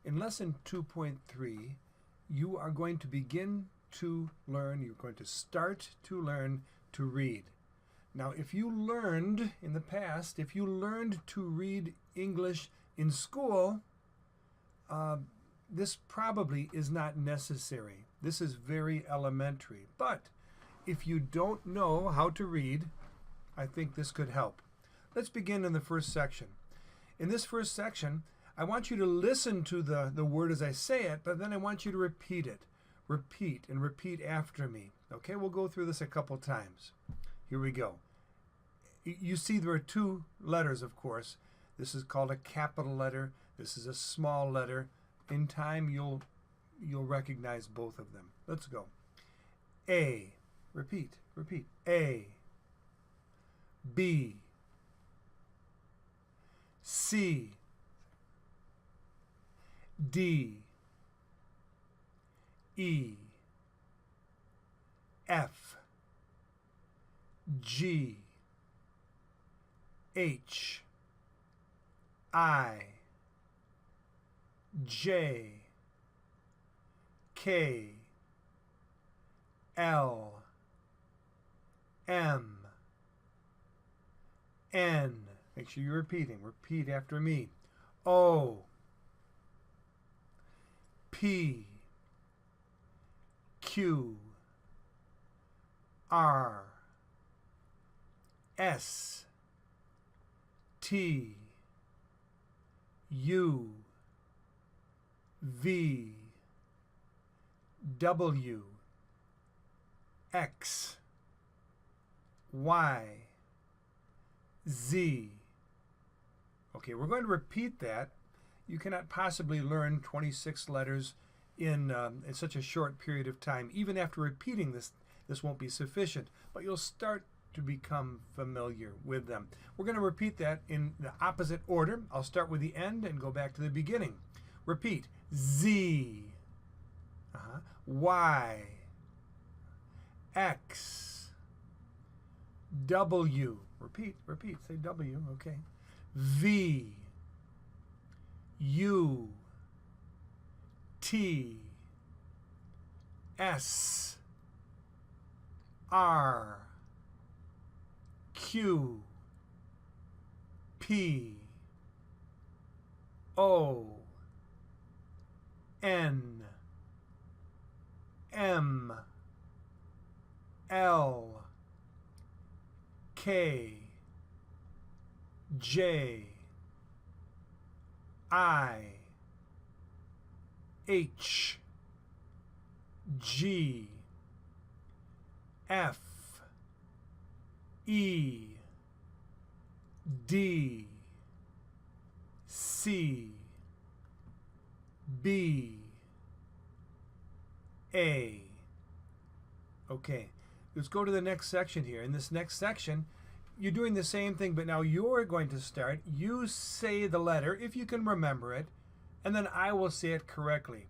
In lesson 2.3, you are going to begin to learn, you're going to start to learn to read. Now, if you learned in the past, if you learned to read English in school, this probably is not necessary. This is very elementary. But if you don't know how to read, I think this could help. Let's begin in the first section. In this first section, I want you to listen to the word as I say it, but then I want you to repeat it. Repeat and repeat after me. Okay, we'll go through this a couple times. Here we go. You see there are two letters, of course. This is called a capital letter. This is a small letter. In time, you'll recognize both of them. Let's go. A. Repeat. Repeat. A. B. C. D. E. F. G. H. I. J. K. L. M. N. Make sure you're repeating. Repeat after me. O. P. Q. R. S. T. U. V. W. X. Y. Z. Okay, we're going to repeat that. You cannot possibly learn 26 letters in such a short period of time. Even after repeating this won't be sufficient, but you'll start to become familiar with them. We're going to repeat that in the opposite order. I'll start with the end and go back to the beginning. Repeat. Z. Y. X. W. Repeat. Repeat. Say W. Okay. V. U. T. S. R. Q. P. O. N. M. L. K. J. I. H. G. F. E. D. C. B. A. Okay, let's go to the next section here. In this next section, you're doing the same thing, but now you're going to start. You say the letter, if you can remember it, and then I will say it correctly.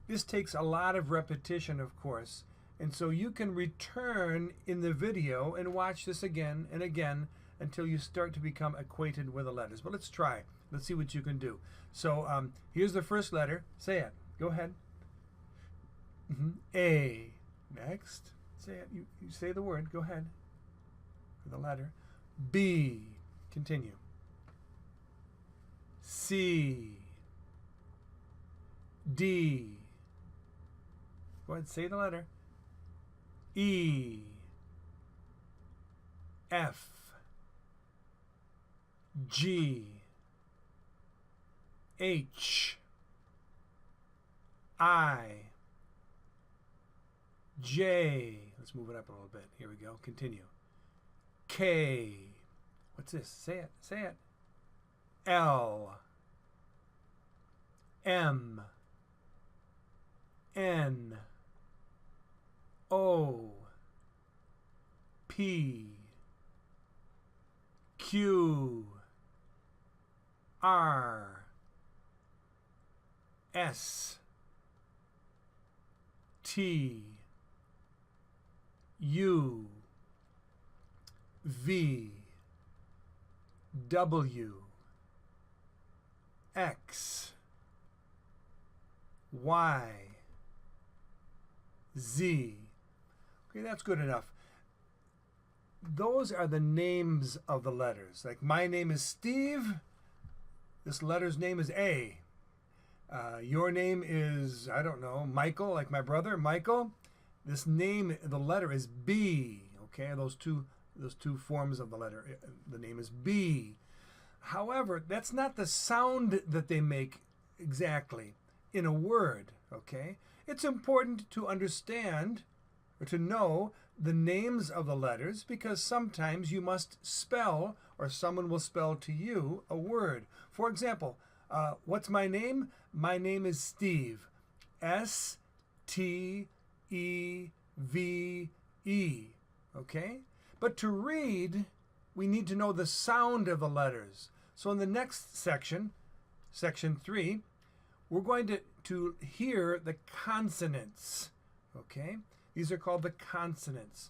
This takes a lot of repetition, of course, and so you can return in the video and watch this again and again until you start to become acquainted with the letters. But let's try. Let's see what you can do. So here's the first letter. Say it. Go ahead. A. Next. Say it. You say the word. Go ahead. For the letter. B. Continue. C. D. Go ahead. Say the letter. E. F. G. H. I. J. Let's move it up a little bit. Here we go. Continue. K. What's this? Say it. Say it. L. M. N. O. P. Q. R. S. T. U. V. W. X. Y, Z. Okay, that's good enough. Those are the names of the letters. Like my name is Steve. This letter's name is A. Your name is, I don't know, Michael, like my brother, Michael. This name, the letter is B. Okay, those two forms of the letter. The name is B. However, that's not the sound that they make exactly in a word. Okay, it's important to understand or to know the names of the letters, because sometimes you must spell, or someone will spell to you, a word. For example, what's my name? My name is Steve. S-T-E-V-E. Okay? But to read, we need to know the sound of the letters. So in the next section, section 3, we're going to hear the consonants. Okay? These are called the consonants.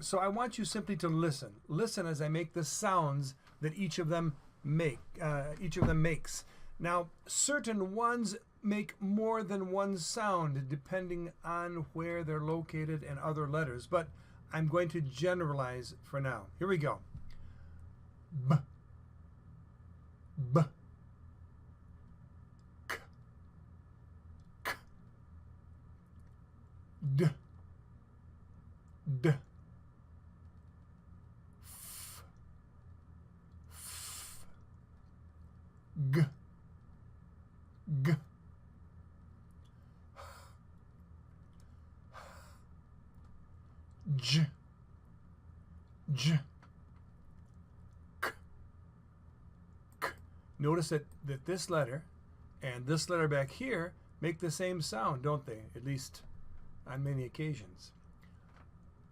So I want you simply to listen. Listen as I make the sounds that each of them makes. Now, certain ones make more than one sound depending on where they're located and other letters, but I'm going to generalize for now. Here we go. B, B, K, K, D, D, F, F, G, G, J, J, K, K. Notice that this letter and this letter back here make the same sound, don't they? At least on many occasions.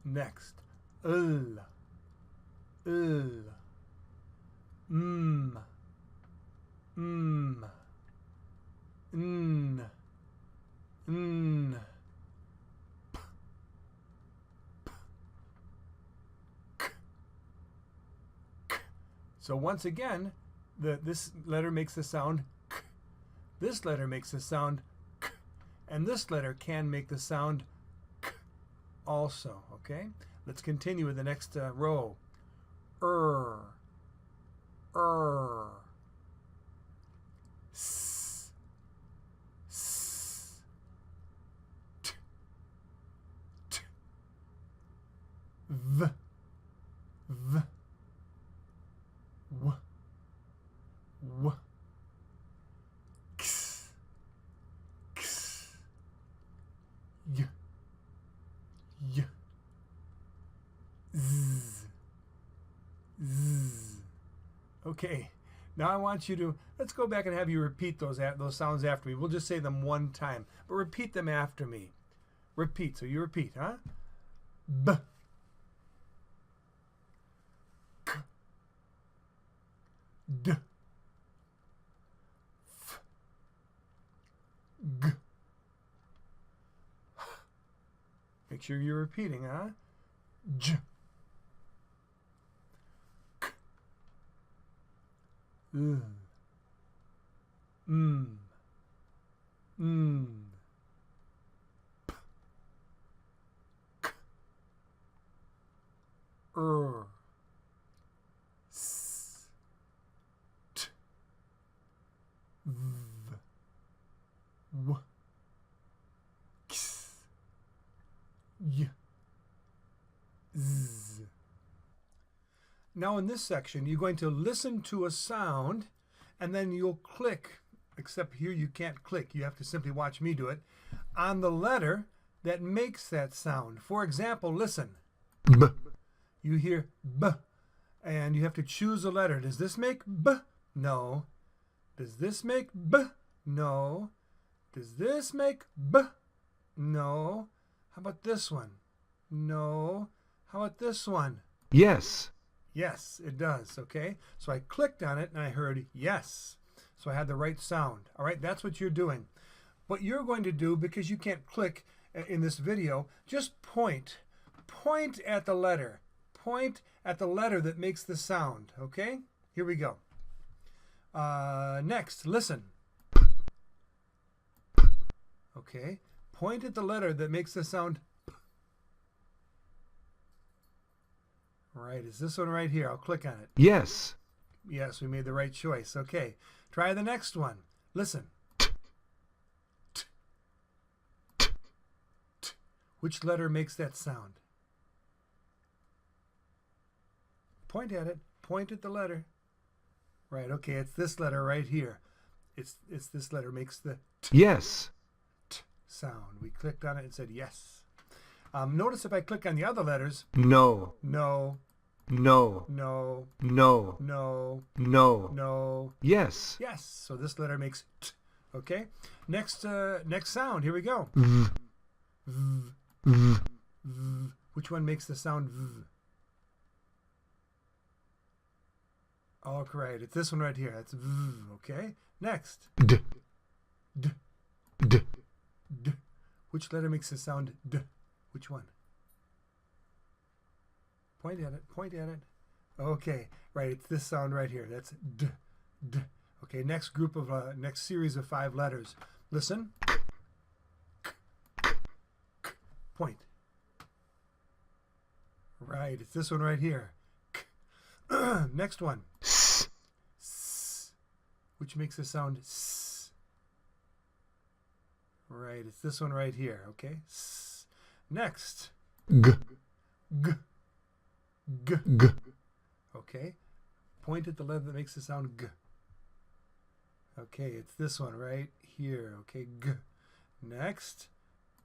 Next, L, L, M, M, N, N, P, P, K, K. So once again, this letter makes the sound K. This letter makes the sound K. And this letter can make the sound K also, okay? Let's continue with the next row. S, S, T, T, V, V, W, W, X, X, Y, Y, Z, Z. Okay, now I want you to, let's go back and have you repeat those sounds after me. We'll just say them one time, but repeat them after me. Repeat, so you repeat, huh? B, K, D, F, G, H. Make sure you're repeating, huh? J, K, L, M, N, P, K, S, T, V, W, X, Y, Z. Now in this section, you're going to listen to a sound, and then you'll click, except here you can't click, you have to simply watch me do it, on the letter that makes that sound. For example, listen. B. You hear B, and you have to choose a letter. Does this make B? No. Does this make B? No. Does this make B? No. How about this one? No. How about this one? Yes. Yes, it does, okay? So I clicked on it and I heard yes. So I had the right sound. All right, that's what you're doing. What you're going to do, because you can't click in this video, just point. Point at the letter. Point at the letter that makes the sound, okay? Here we go. Next, listen. Okay. Point at the letter that makes the sound P. Right, it's this one right here. I'll click on it. Yes. Yes, we made the right choice. Okay. Try the next one. Listen. T. T. T. Which letter makes that sound? Point at it. Point at the letter. Right, okay, it's this letter right here. It's this letter makes the T. Yes. T sound. We clicked on it and said yes. Notice if I click on the other letters. No. No. No. No. No. No. No. No. Yes. Yes. So this letter makes T. Okay. Next sound. Here we go. V. V. V. V. Which one makes the sound V? All correct. It's this one right here. That's V. Okay. Next. D. D. D. D. Which letter makes the sound D? Which one? Point at it. Point at it. Okay. Right. It's this sound right here. That's D. D. Okay. Next group of next series of 5 letters. Listen. K. K. K. Point. Right. It's this one right here. K. Next one. S. S. Which makes the sound S. Right. It's this one right here. Okay. S. Next. G. G. G. G. Okay. Point at the letter that makes the sound G. Okay. It's this one right here. Okay. G. Next.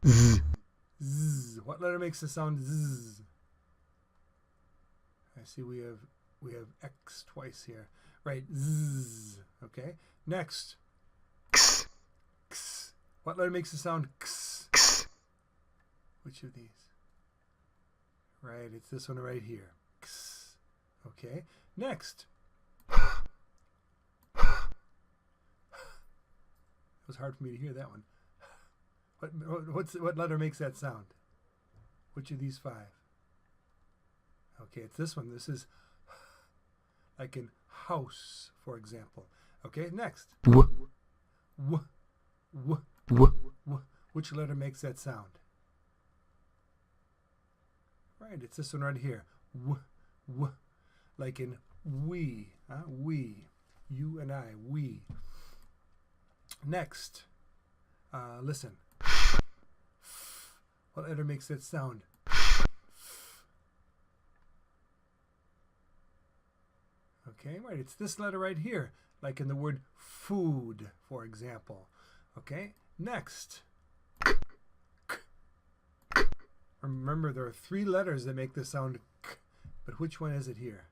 Z. Z. What letter makes the sound Z? I see we have X twice here. Right. Z. Okay. Next. X. X. What letter makes the sound X? X. Which of these? Right. It's this one right here. X. Okay. Next. It was hard for me to hear that one. What letter makes that sound? Which of these 5? Okay, it's this one. This is like in house, for example. Okay, next. W. W. W. W. W. Which letter makes that sound? Right, it's this one right here. W. W. Like in we. We. You and I. We. Next. Listen. What letter makes that sound? Okay, right. It's this letter right here, like in the word food, for example. Okay, next. K. K. Remember, there are 3 letters that make the sound K, but which one is it here?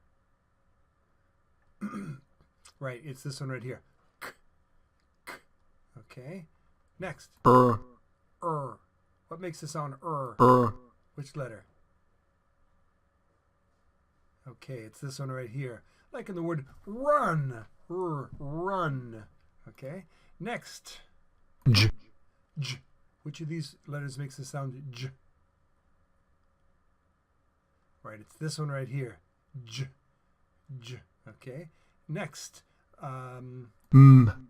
Right, it's this one right here. K. K. Okay, next. What makes the sound Which letter? Okay, it's this one right here. Like in the word run. Run. Okay. Next. J. J. Which of these letters makes the sound J? Right, it's this one right here. J. J. Okay. Next. M. M.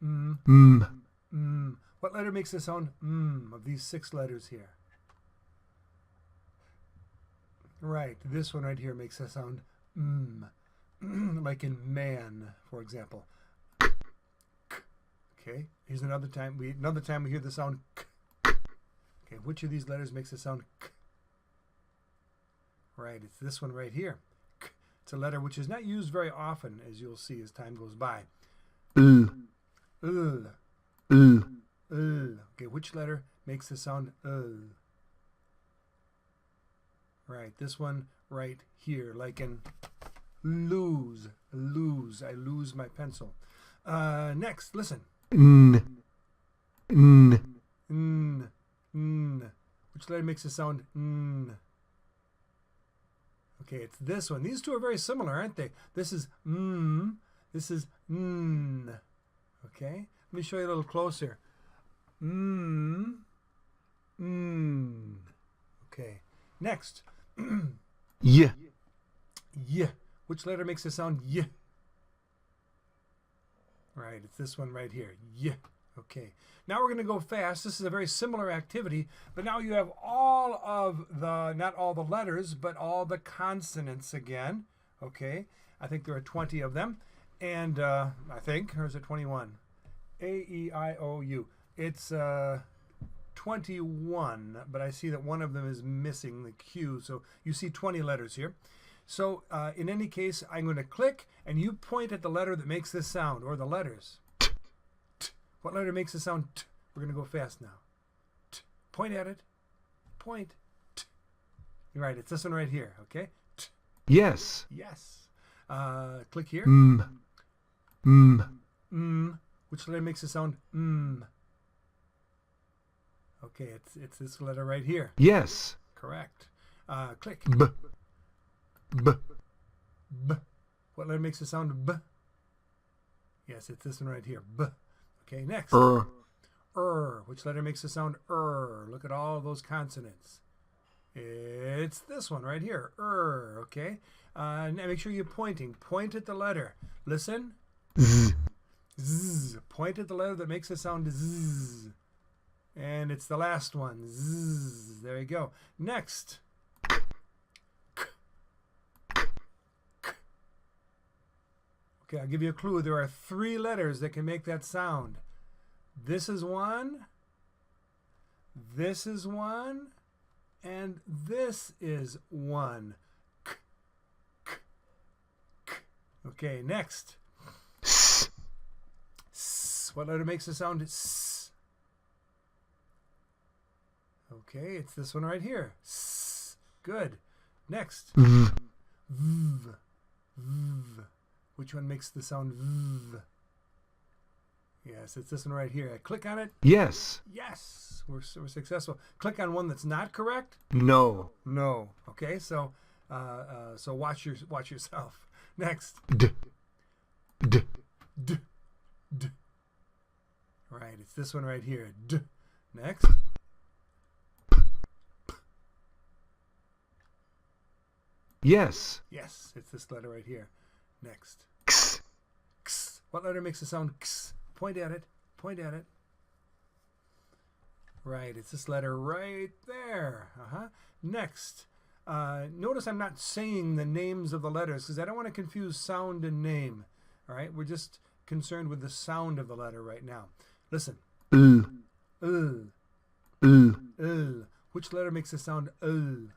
M. M. What letter makes the sound of these 6 letters here? Right, this one right here makes the sound like in man, for example. K. Okay, here's another time we hear the sound K. Okay, which of these letters makes the sound K? Right, it's this one right here. K. It's a letter which is not used very often, as you'll see as time goes by. L. L. L. L. Okay, which letter makes the sound L? Right, this one right here, like in lose. Lose. I lose my pencil. Next, listen. N. N. N. N. Which letter makes the sound N? Okay, it's this one. These 2 are very similar, aren't they? This is This is N. Okay, let me show you a little closer. N. Okay, next. Y. Y. Which letter makes the sound Y? Right, it's this one right here. Y. Okay, now we're going to go fast. This is a very similar activity, but now you have all of the, not all the letters, but all the consonants again. Okay, I think there are 20 of them. And I think, or is it 21? A-E-I-O-U. It's 21, but I see that one of them is missing, the Q. So you see 20 letters here. So in any case, I'm going to click, and you point at the letter that makes this sound, or the letters. What letter makes the sound T? We're going to go fast now. T. Point at it. Point. T. You're right. It's this one right here. Okay. T. Yes. Yes. Click here. Which letter makes the sound Okay, it's this letter right here. Yes. Correct. Click. B. B. B. What letter makes the sound B? Yes, it's this one right here. B. Okay, next. Which letter makes the sound Look at all those consonants. It's this one right here. Okay. Now make sure you're pointing. Point at the letter. Listen. Z. Z. Point at the letter that makes the sound Z. And it's the last one. Z. There you go. Next. Okay, I'll give you a clue. There are 3 letters that can make that sound. This is one. This is one. And this is one. Okay, next. S. S. What letter makes the sound S? Okay, it's this one right here. S. Good. Next. V. V. V. Which one makes the sound V? Yes, it's this one right here. I click on it. Yes. Yes, we're successful. Click on one that's not correct. No. No. Okay, so watch yourself. Next. D. D. D. D. Right, it's this one right here. D. Next. Yes. Yes, it's this letter right here. Next. X. X. What letter makes the sound X? Point at it. Point at it. Right, it's this letter right there. Next. Notice I'm not saying the names of the letters because I don't want to confuse sound and name. All right, we're just concerned with the sound of the letter right now. Listen. L. L. L. L. Which letter makes the sound L?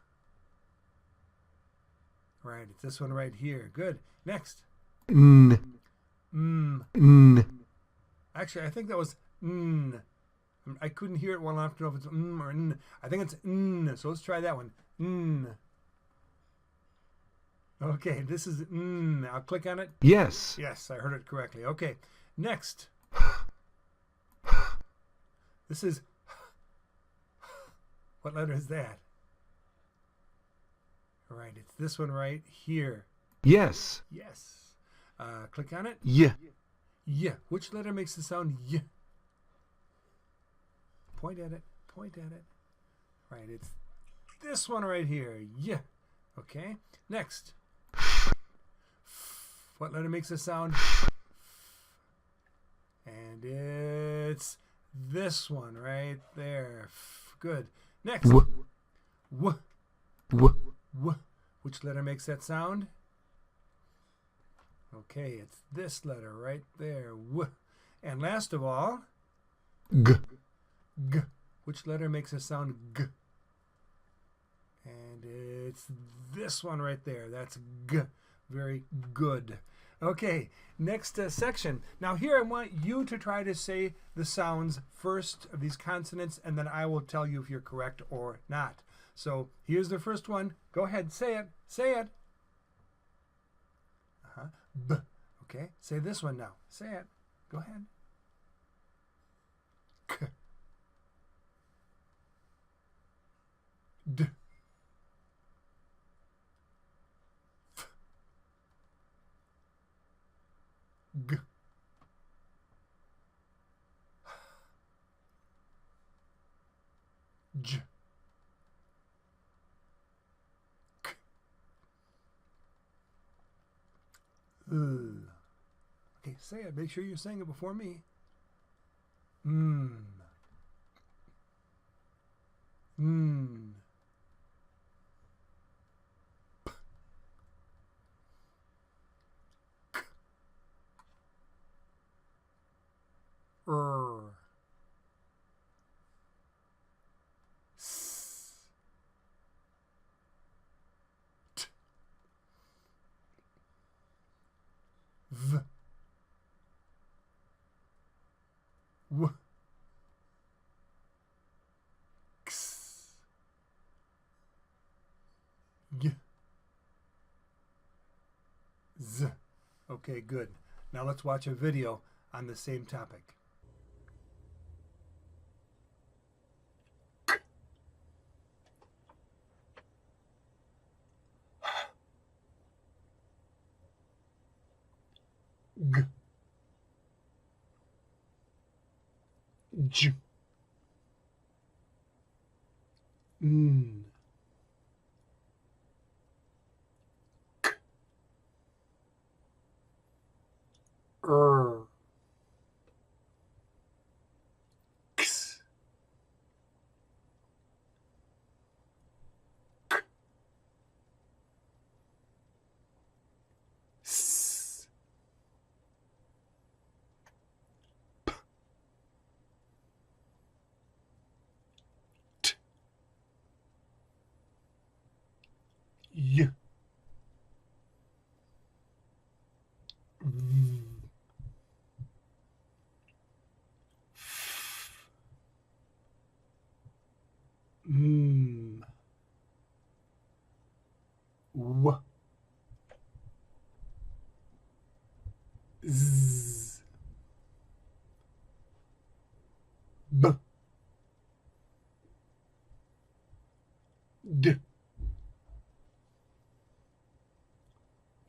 Right, it's this one right here. Good. Next. N. N. Actually, I think that was N. I couldn't hear it well enough to know if it's or N. I think it's N. So let's try that one. N. Okay, this is N. I'll click on it. Yes. Yes, I heard it correctly. Okay, next. This is. What letter is that? All right, it's this one right here. Yes. Yes. Click on it. Y. Yeah. Which letter makes the sound Y? Point at it. Point at it. Right, it's this one right here. Yeah. Okay. Next. What letter makes the sound? And it's this one right there. Good. Next. W. W. W. W. Which letter makes that sound? Okay, it's this letter right there. W. And last of all, G. G. Which letter makes the sound G? And it's this one right there. That's G. Very good. Okay, next section. Now here I want you to try to say the sounds first of these consonants, and then I will tell you if you're correct or not. So here's the first one. Go ahead, say it. Say it. B. Okay, say this one now. Say it. Go ahead. K. D. F. G. J. K. Okay, say it. Make sure you're saying it before me. Mm. Mm. Er. S. T. V. W. X. Y. Z. Okay, good. Now let's watch a video on the same topic. G. J. N. Er. X. S. T. Y. V. M. W. Z. B. D.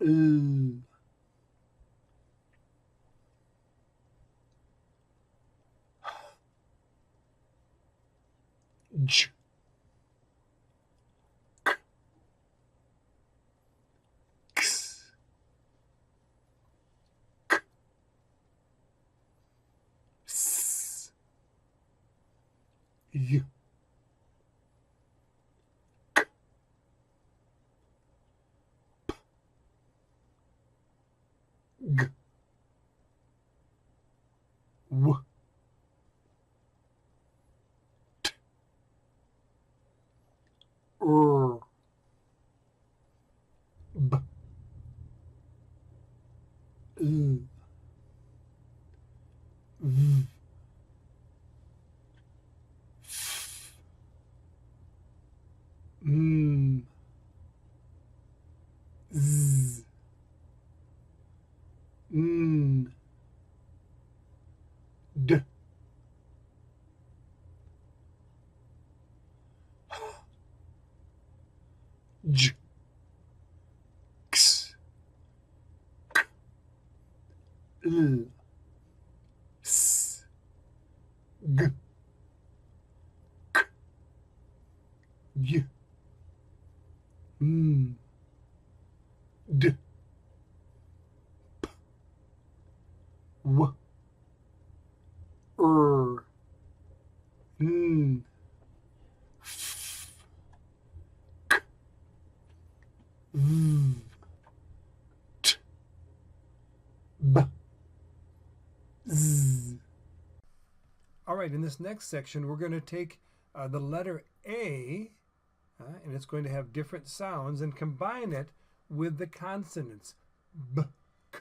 L. J. X. S. Y. G. W. T. R. B. L. V. F. M. Z. N. D. J. X. L. S. G. Y. M. D. W. R. N. F. V. T. B. Z. All right, in this next section, we're going to take the letter A, and it's going to have different sounds, and combine it with the consonants B, K,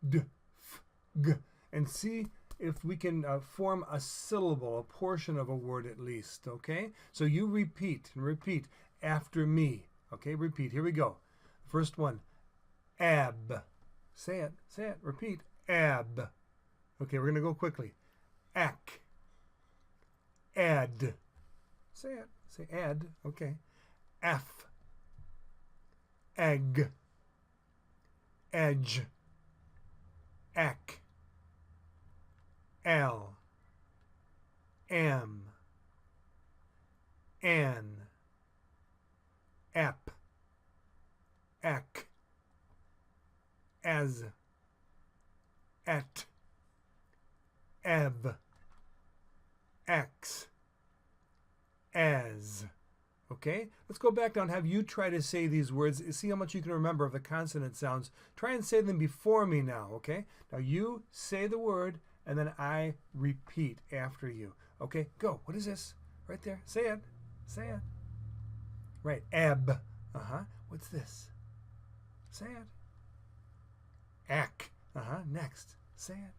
D, F, G, and see if we can form a syllable, a portion of a word at least, okay? So you repeat and repeat after me, okay? Repeat. Here we go. First one, ab. Say it, repeat. Ab. Okay, we're going to go quickly. Ack. Add. Say it. Say add. Okay. F. Egg. Edge. Ack. L. Am. An. App. Ack. As. At. Ev. X, as. Okay, let's go back down. Have you try to say these words. See how much you can remember of the consonant sounds. Try and say them before me now, okay? Now you say the word, and then I repeat after you. Okay, go. What is this? Right there. Say it. Say it. Right, ebb. What's this? Say it. Ack. Next. Say it.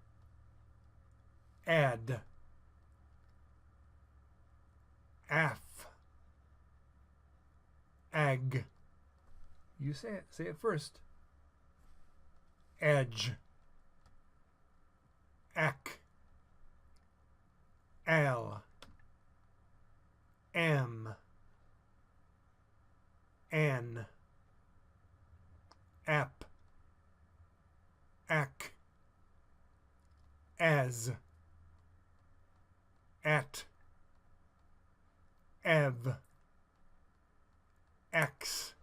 Add. Af. Ag. You say it. Say it first. Edge. Ack. Al. Am. An. App. Ack. As. At. Ev. X,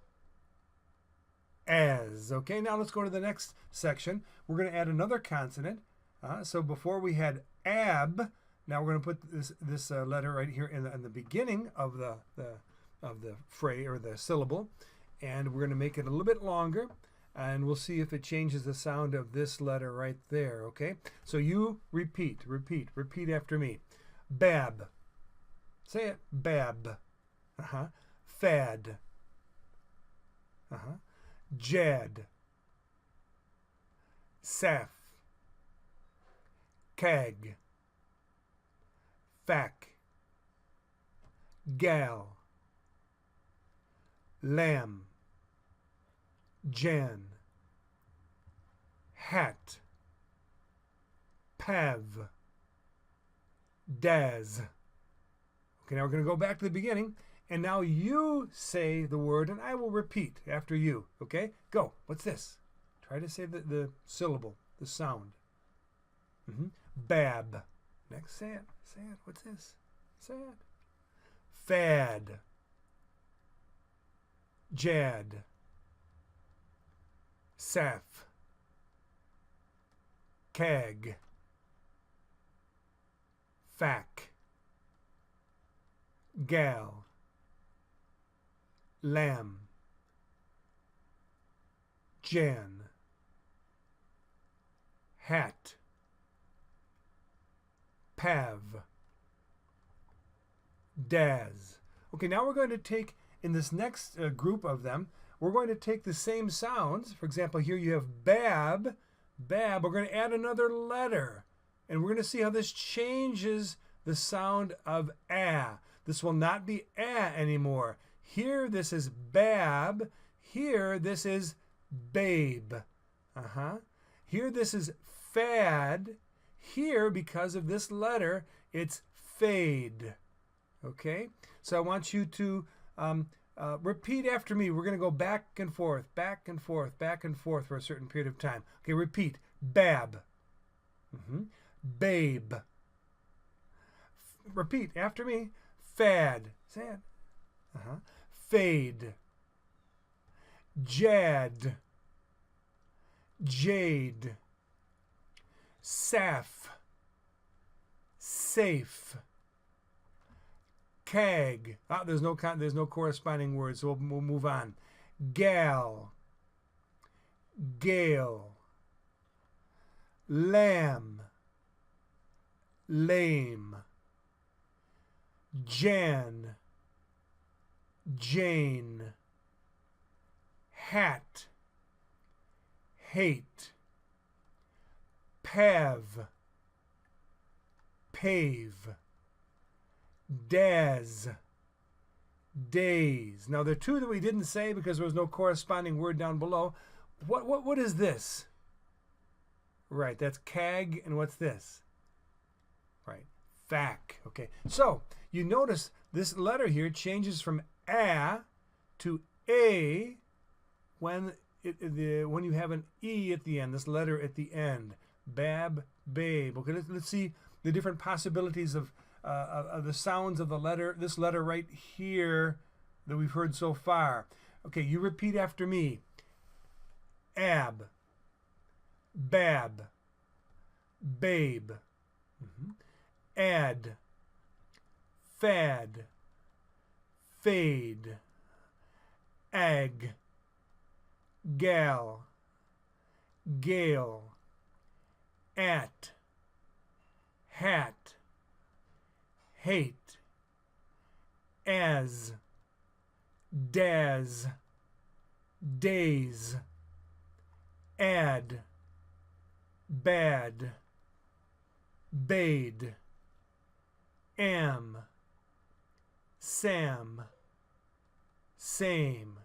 as. Okay, now let's go to the next section. We're going to add another consonant. So before we had ab, now we're going to put this letter right here in the beginning of the phrase or the syllable, and we're going to make it a little bit longer, and we'll see if it changes the sound of this letter right there. Okay, so you repeat after me. Bab. Say it. Bab. Fad. Jad. Saf. Cag. Fac. Gal. Lamb. Jan. Hat. Pav. Daze. Okay, now we're going to go back to the beginning. And now you say the word, and I will repeat after you. Okay? Go. What's this? Try to say the syllable, the sound. Bab. Next, say it. Say it. What's this? Say it. Fad. Jad. Saf. Cag. Fac. Gal. Lamb. Jan. Hat. Pav. Daz. Okay, now we're going to take, in this next group of them, we're going to take the same sounds. For example, here you have bab. Bab. We're going to add another letter. And we're going to see how this changes the sound of ah. This will not be ah anymore. Here, this is bab. Here, this is babe. Here, this is fad. Here, because of this letter, it's fade. Okay? So I want you to repeat after me. We're going to go back and forth, back and forth, back and forth for a certain period of time. Okay, repeat. Bab. Babe. Repeat after me. Fad. Say it. Fade. Jad. Jade. Saf. Safe. Cag. There's no corresponding words, so we'll move on. Gal. Gale. Lamb. Lame. Jan. Jane. Hat. Hate. Pav. Pave. Daz. Daze. Now there are two that we didn't say because there was no corresponding word down below. What is this? Right, that's cag, and what's this? Right, fac. Okay, so you notice this letter here changes from a to a when you have an e at the end. This letter at the end. Bab, babe. Okay, let's see the different possibilities of the sounds of the letter. This letter right here that we've heard so far. Okay, you repeat after me. Ab. Bab. Babe. Add. fad, fade, ag, gal, gale, at, hat, hate, as, daze, daze, add, bad, bade, am, sam, same.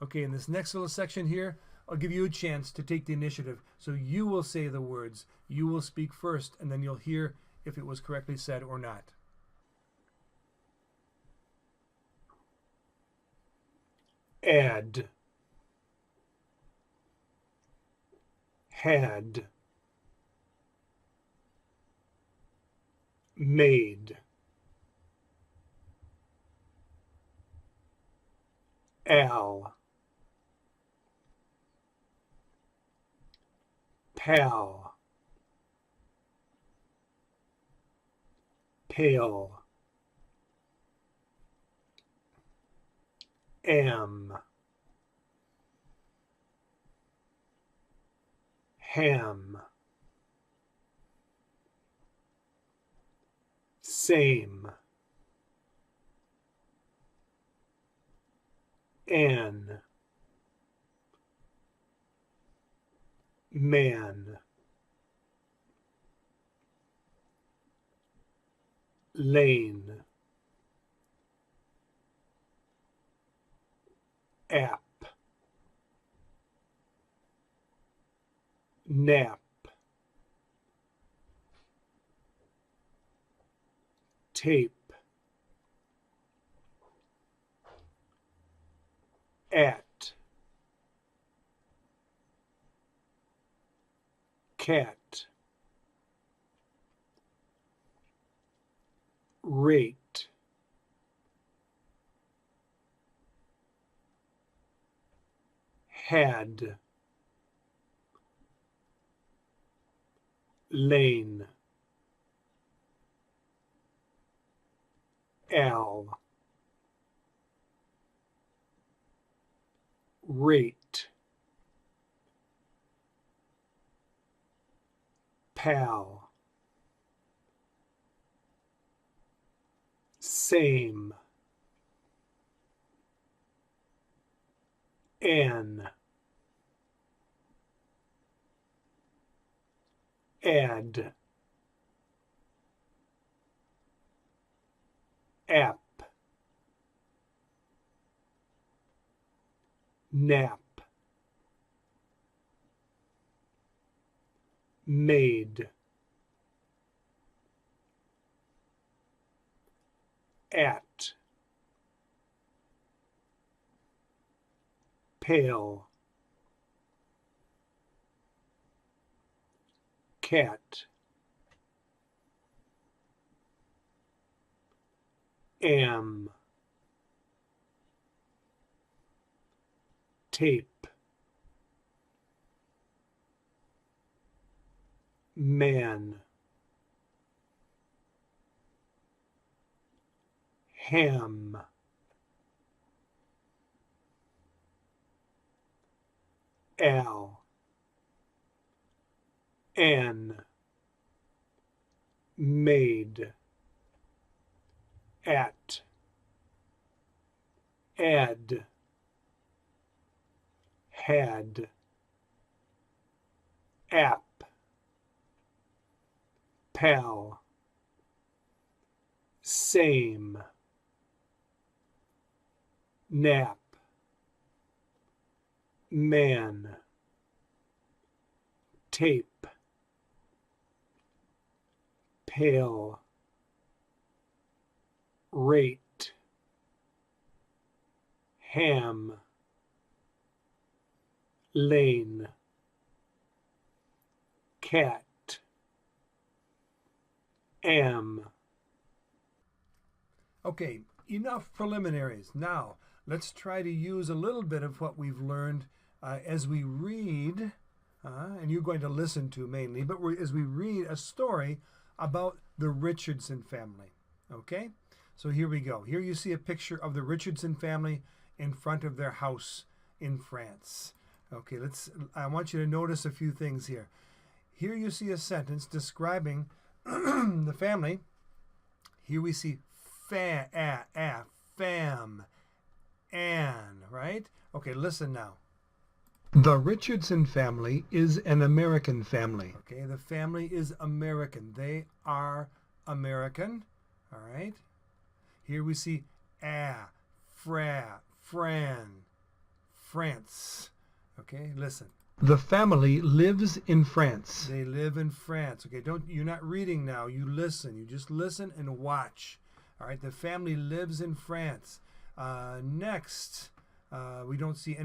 Okay, in this next little section here, I'll give you a chance to take the initiative. So you will say the words, you will speak first, and then you'll hear if it was correctly said or not. Add, had, made, al, pal, pale, am, ham, same, an, man, lane, app, nap, tape, at, cat, rate, had, lane, al, rate, pal, same, an, add, app, nap, made, at, pale, cat, am, tape, man, ham, al, an, made, at, add, had, app, pal, same, nap, man, tape, pale, rate, ham, lane, cat, am. Okay, enough preliminaries. Now, let's try to use a little bit of what we've learned as we read, and you're going to listen to mainly, but as we read a story about the Richardson family. Okay? So here we go. Here you see a picture of the Richardson family in front of their house in France. Okay, I want you to notice a few things here. Here you see a sentence describing the family. Here we see fam, an, right? Okay, listen now. The Richardson family is an American family. Okay, the family is American. They are American. All right. Here we see fran, France. Okay, listen. The family lives in France. They live in France. Okay, you're not reading now. You listen. You just listen and watch. All right, the family lives in France. Next, we don't see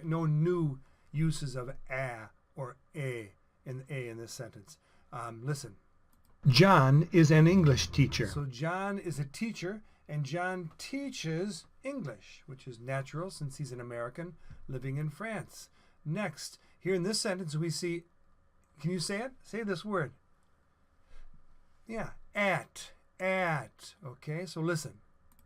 no new uses of or a in this sentence. Listen. John is an English teacher. So John is a teacher, and John teaches English, which is natural since he's an American living in France. Next, here in this sentence, we see, can you say it? Say this word. Yeah, at. Okay, so listen.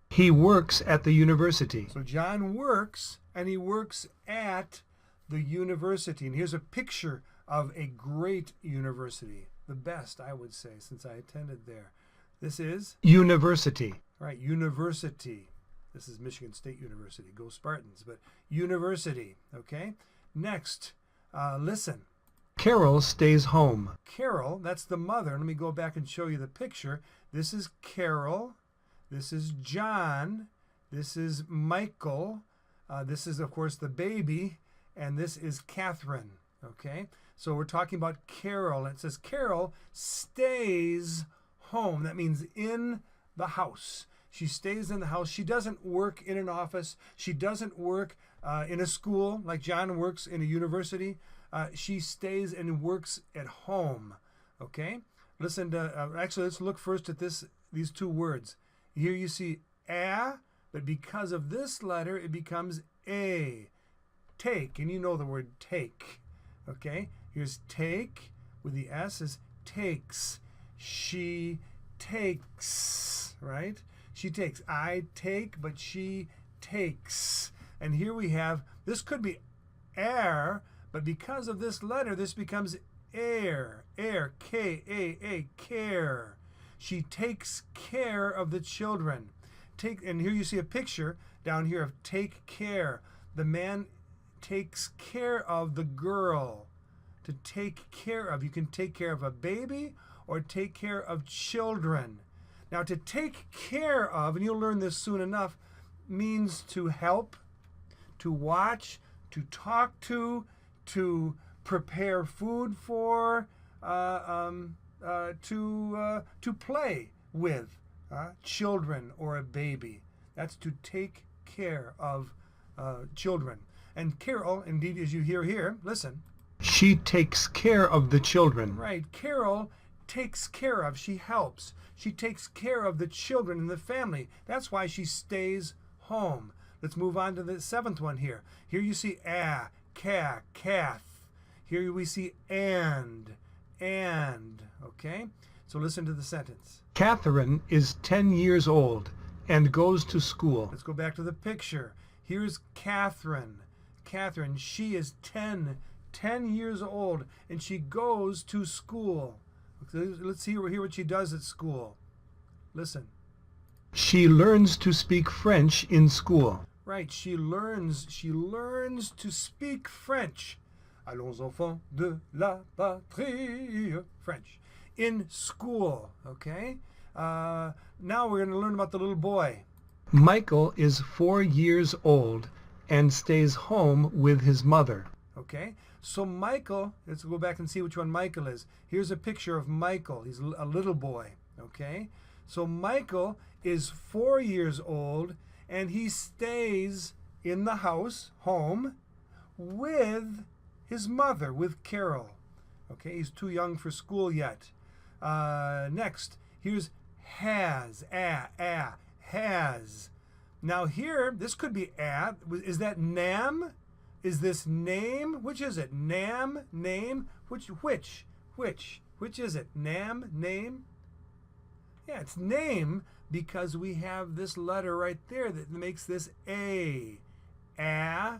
He works at the university. So John works, and he works at the university. And here's a picture of a great university. The best, I would say, since I attended there. This is? University. Right, university. This is Michigan State University. Go Spartans. But university, okay? Next, listen. Carol stays home. Carol, that's the mother. Let me go back and show you the picture. This is Carol. This is John. This is Michael. This is, of course, the baby. And this is Catherine, okay? So we're talking about Carol. It says Carol stays home. That means in the house. She stays in the house. She doesn't work in an office. She doesn't work in a school like John works in a university. She stays and works at home. Okay? Listen to, actually, let's look first at these two words. Here you see a, but because of this letter, it becomes a. Take, and you know the word take. Okay? Here's take with the S is takes. She takes, right? She takes. I take, but she takes. And here we have, this could be air, but because of this letter, this becomes air. Air, K-A-A, care. She takes care of the children. And here you see a picture down here of take care. The man takes care of the girl. To take care of. You can take care of a baby or take care of children. Now, to take care of, and you'll learn this soon enough, means to help, to watch, to talk to prepare food for, to play with children or a baby. That's to take care of children. And Carol, indeed, as you hear here, listen. She takes care of the children. Right. Carol takes care of. She helps. She takes care of the children in the family. That's why she stays home. Let's move on to the seventh one here. Here you see cath. Here we see and. Okay? So listen to the sentence. Catherine is 10 years old and goes to school. Let's go back to the picture. Here's Catherine. Catherine, she is 10 years old, and she goes to school. Let's hear what she does at school. Listen. She learns to speak French in school. Right, she learns to speak French. Allons enfants de la patrie. French. In school, okay? Now we're going to learn about the little boy. Michael is 4 years old and stays home with his mother. Okay, so Michael, let's go back and see which one Michael is. Here's a picture of Michael. He's a little boy, okay? So Michael is 4 years old, and he stays in the house, home, with his mother, with Carol. Okay, he's too young for school yet. Next, here's has. Now here, this could be is that nam? Is this name? Which is it? Nam, name? Which is it? Nam, name? Yeah, it's name because we have this letter right there that makes this A. A.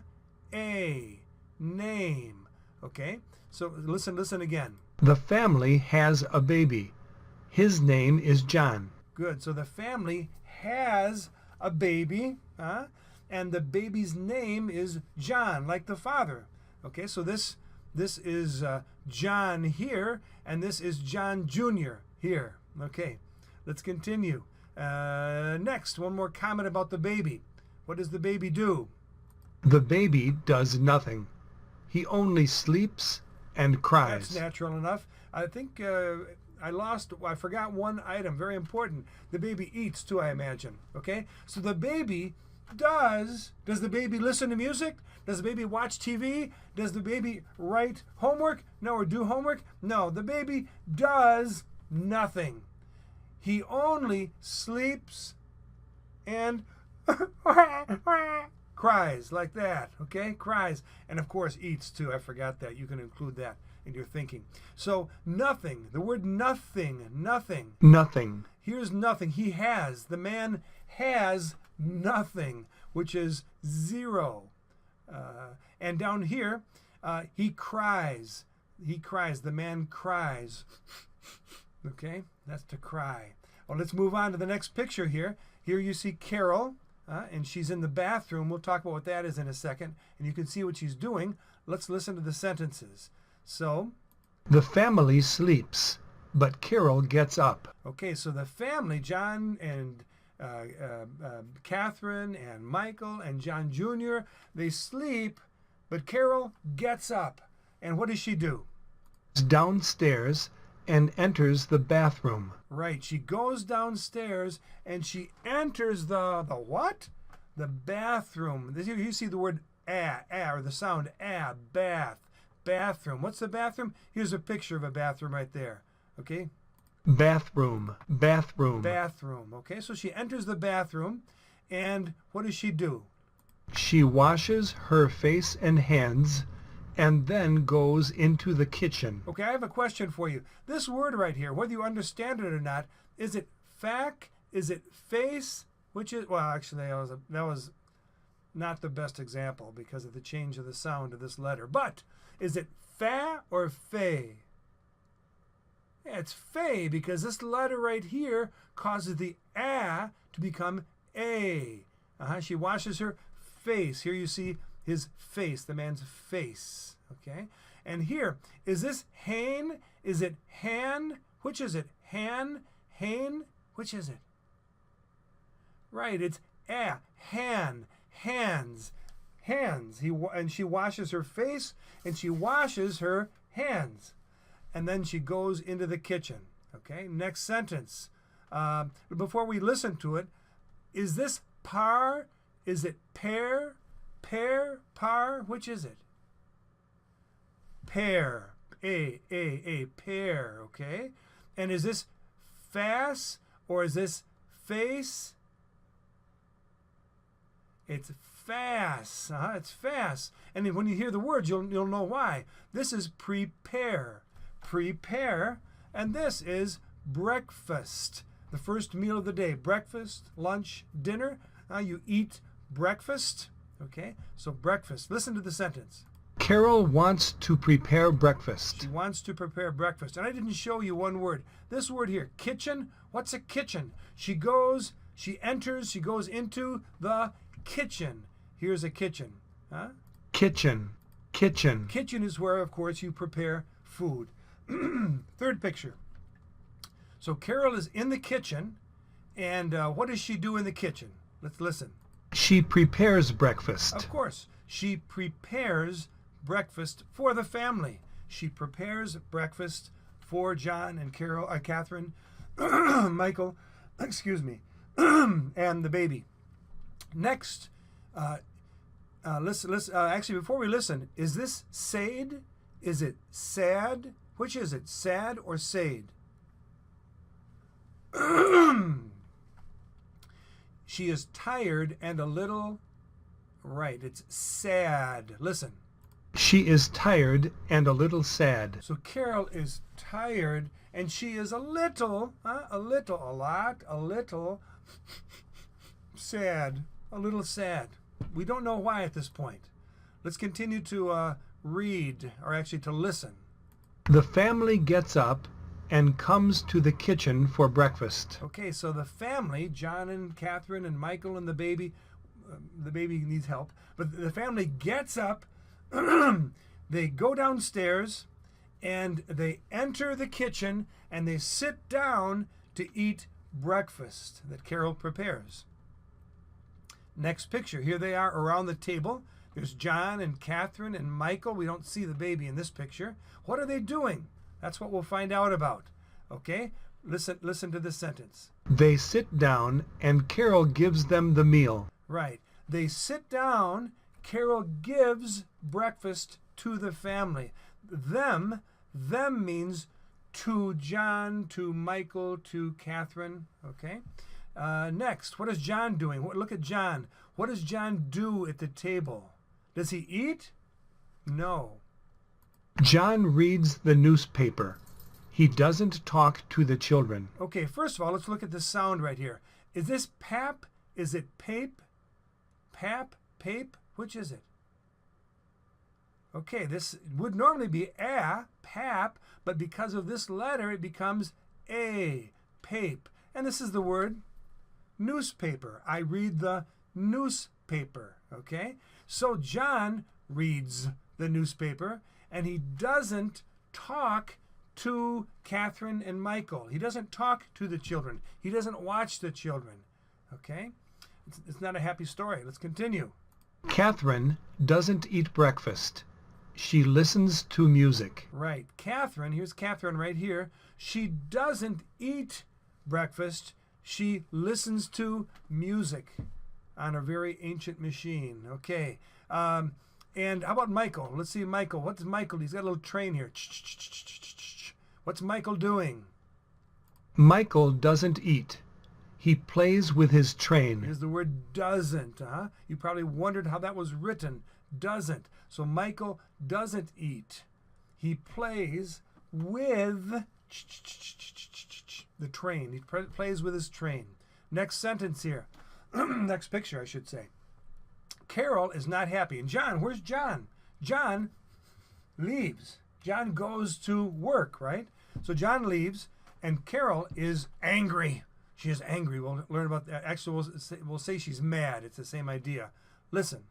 Name. Okay? So listen again. The family has a baby. His name is John. Good. So the family has a baby, and the baby's name is John, like the father. Okay, so this is John here, and this is John Jr. here. Okay, let's continue. Next, one more comment about the baby. What does the baby do? The baby does nothing. He only sleeps and cries. That's natural enough. I think I forgot one item, very important. The baby eats too, I imagine. Okay? So the baby does the baby listen to music? Does the baby watch TV? Does the baby write homework? No, or do homework? No, the baby does nothing. He only sleeps and cries like that, okay? Cries. And of course eats too. I forgot that. You can include that in your thinking. So nothing, the word nothing. Nothing. Here's nothing. He has. The man has nothing, which is zero. And down here, he cries. He cries. The man cries. Okay? That's to cry. Well, let's move on to the next picture here. Here you see Carol, and she's in the bathroom. We'll talk about what that is in a second. And you can see what she's doing. Let's listen to the sentences. So, the family sleeps, but Carol gets up. Okay, so the family, John and Catherine and Michael and John Jr., they sleep, but Carol gets up. And what does she do? Downstairs and enters the bathroom. Right, she goes downstairs and she enters the what? The bathroom. You see the word or the sound bathroom. What's the bathroom? Here's a picture of a bathroom right there. Okay? Bathroom. Okay, so she enters the bathroom, and what does she do? She washes her face and hands and then goes into the kitchen. Okay, I have a question for you. This word right here, whether you understand it or not, is it fac? Is it face? Which is, well, actually, that was not the best example because of the change of the sound of this letter. But is it fa or fe? Yeah, it's fe because this letter right here causes the a to become a. She washes her face. Here you see his face, the man's face. Okay? And here, is this hain? Is it han? Which is it? Han? Hain? Which is it? Right, it's a. Han. Hands. Hands. And she washes her face and she washes her hands. And then she goes into the kitchen. Okay, next sentence. Before we listen to it, is this par? Is it pear? Pear? Par? Which is it? Pear. A. Pear. Okay? And is this fast or is this face? It's fast. It's fast. And when you hear the words, you'll know why. This is prepare. Prepare. And this is breakfast. The first meal of the day. Breakfast, lunch, dinner. You eat breakfast. Okay? So breakfast. Listen to the sentence. Carol wants to prepare breakfast. She wants to prepare breakfast. And I didn't show you one word. This word here, kitchen. What's a kitchen? She enters, she goes into the kitchen. Here's a kitchen. Kitchen. Kitchen is where, of course, you prepare food. Third picture. So Carol is in the kitchen, and what does she do in the kitchen? Let's listen. She prepares breakfast. Of course. She prepares breakfast for the family. She prepares breakfast for John and Catherine, Michael, and the baby. Next, actually, before we listen, is this sade? Is it sad? Which is it, sad or sade? She is tired and a little, right, it's sad. Listen. She is tired and a little sad. So Carol is tired and she is a little sad. A little sad. We don't know why at this point. Let's continue to read, or actually to listen. The family gets up and comes to the kitchen for breakfast. Okay, so the family, John and Catherine and Michael and the baby needs help, but the family gets up, they go downstairs, and they enter the kitchen, and they sit down to eat breakfast that Carol prepares. Next picture, here they are around the table. There's John and Catherine and Michael. We don't see the baby in this picture. What are they doing? That's what we'll find out about. Okay? Listen to this sentence. They sit down and Carol gives them the meal. Right. They sit down. Carol gives breakfast to the family. Them means to John, to Michael, to Catherine. Okay? Next, what is John doing? Look at John. What does John do at the table? Does he eat? No. John reads the newspaper. He doesn't talk to the children. Okay, first of all, let's look at the sound right here. Is this pap? Is it pape? Pap? Pape? Which is it? Okay, this would normally be pap, but because of this letter, it becomes a, pape. And this is the word newspaper. I read the newspaper, okay? So John reads the newspaper, and he doesn't talk to Catherine and Michael. He doesn't talk to the children. He doesn't watch the children, okay? It's not a happy story. Let's continue. Catherine doesn't eat breakfast. She listens to music. Right. Catherine, here's Catherine right here. She doesn't eat breakfast. She listens to music on a very ancient machine. Okay. And how about Michael? Let's see Michael. What's Michael? He's got a little train here. What's Michael doing? Michael doesn't eat. He plays with his train. Here's the word doesn't. You probably wondered how that was written. Doesn't. So Michael doesn't eat. He plays with the train. He plays with his train. Next sentence here. Next picture, I should say. Carol is not happy. And John, where's John? John leaves. John goes to work, right? So John leaves, and Carol is angry. She is angry. We'll learn about that. Actually, we'll say she's mad. It's the same idea. Listen.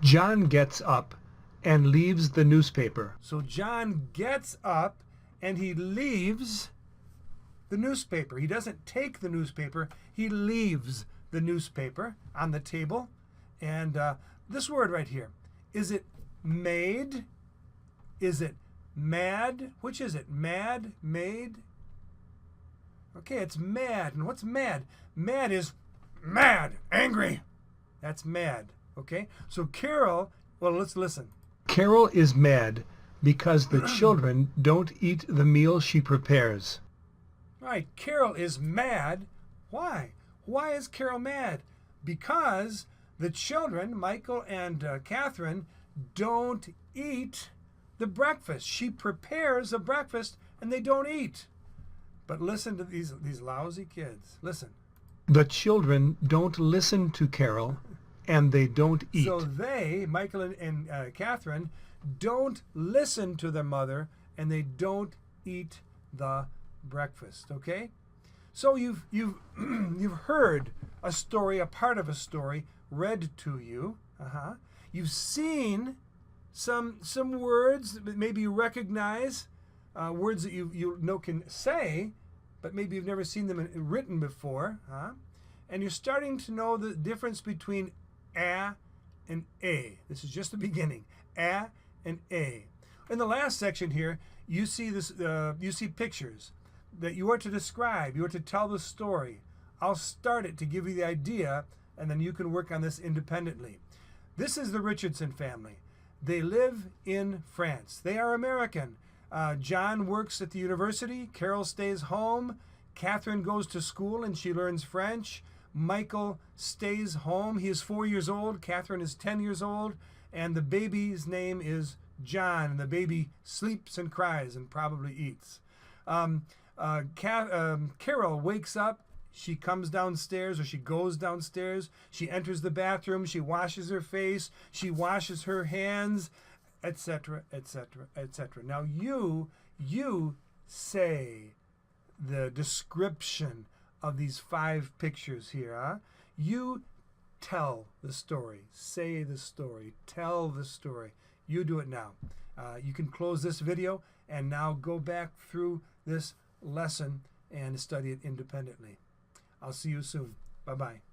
John gets up and leaves the newspaper. So John gets up and he leaves the newspaper. He doesn't take the newspaper. He leaves the newspaper on the table. And this word right here, is it made? Is it mad? Which is it? Mad? Made? Okay, it's mad. And what's mad? Mad is mad, angry. That's mad. Okay, so Carol, well, let's listen. Carol is mad because the children don't eat the meal she prepares. All right, Carol is mad. Why? Why is Carol mad? Because the children, Michael and Catherine, don't eat the breakfast. She prepares a breakfast and they don't eat. But listen to these lousy kids. Listen. The children don't listen to Carol and they don't eat. So they, Michael and Catherine, don't listen to their mother and they don't eat the breakfast, okay? So you've heard a story, a part of a story read to you. You've seen some words that maybe you recognize, words that you know can say, but maybe you've never seen them written before. And you're starting to know the difference between a and a. This is just the beginning. A and a. In the last section here, you see this. You see pictures that you are to describe. You are to tell the story. I'll start it to give you the idea, and then you can work on this independently. This is the Richardson family. They live in France. They are American. John works at the university. Carol stays home. Catherine goes to school and she learns French. Michael stays home. He is 4 years old. Catherine is 10 years old. And the baby's name is John, and the baby sleeps and cries and probably eats. Carol wakes up. She comes downstairs, or she goes downstairs. She enters the bathroom. She washes her face. She washes her hands, etc., etc., etc. Now you say the description of these 5 pictures here. Huh? You tell the story. Say the story. Tell the story. You do it now. You can close this video and now go back through this lesson and study it independently. I'll see you soon. Bye-bye.